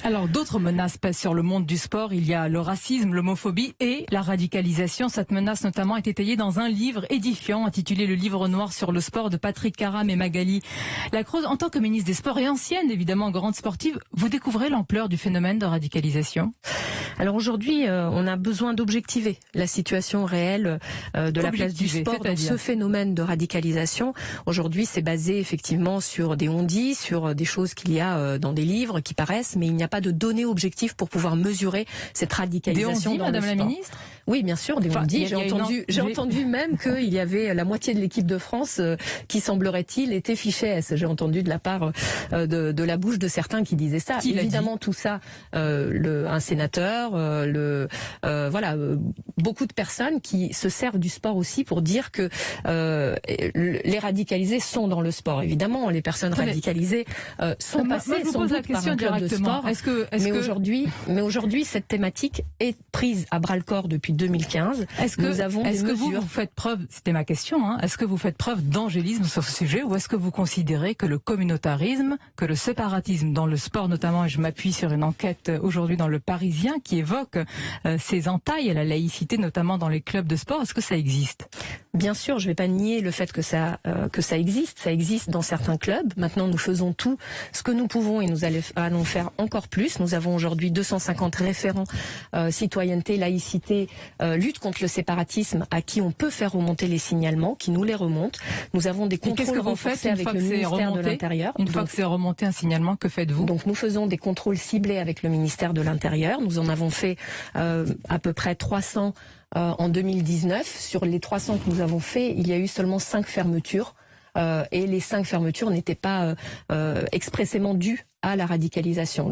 Alors d'autres menaces pèsent sur le monde du sport. Il y a le racisme, l'homophobie et la radicalisation. Cette menace notamment est étayée dans un livre édifiant intitulé Le Livre Noir sur le sport de Patrick Caram et Magali Lacroze. En tant que ministre des Sports et ancienne évidemment grande sportive, vous découvrez l'ampleur du phénomène de radicalisation. Alors aujourd'hui, on a besoin d'objectiver la situation réelle de la place du sport dans ce phénomène de radicalisation. Aujourd'hui, c'est basé effectivement sur des on-dit, sur des choses qu'il y a dans des livres qui paraissent, mais il n'y a pas de données objectives pour pouvoir mesurer cette radicalisation dans le sport. Madame la ministre ? Oui, bien sûr, des on-dit. J'ai entendu même qu'il y avait la moitié de l'équipe de France qui, semblerait-il, était fichée S. J'ai entendu de la part de la bouche de certains qui disaient ça. Évidemment, tout ça, un sénateur, beaucoup de personnes qui se servent du sport aussi pour dire que les radicalisés sont dans le sport. Évidemment, les personnes radicalisées sont passées sans doute par un club de sport. Mais aujourd'hui, cette thématique est prise à bras-le-corps depuis 2015. Est-ce que vous faites preuve, c'était ma question, est-ce que vous faites preuve d'angélisme sur ce sujet, ou est-ce que vous considérez que le communautarisme, que le séparatisme dans le sport notamment, et je m'appuie sur une enquête aujourd'hui dans Le Parisien qui évoque ces entailles à la laïcité notamment dans les clubs de sport, est-ce que ça existe ? Bien sûr, je ne vais pas nier le fait que ça existe. Ça existe dans certains clubs. Maintenant, nous faisons tout ce que nous pouvons et nous allons faire encore plus. Nous avons aujourd'hui 250 référents citoyenneté, laïcité, lutte contre le séparatisme à qui on peut faire remonter les signalements, qui nous les remontent. Nous avons des contrôles renforcés avec le ministère de l'Intérieur. Une fois que c'est remonté un signalement, que faites-vous ? Donc nous faisons des contrôles ciblés avec le ministère de l'Intérieur. Nous en avons fait à peu près 300 en 2019. Sur les 300 que nous avons fait, il y a eu seulement 5 fermetures. Et les 5 fermetures n'étaient pas expressément dues à la radicalisation.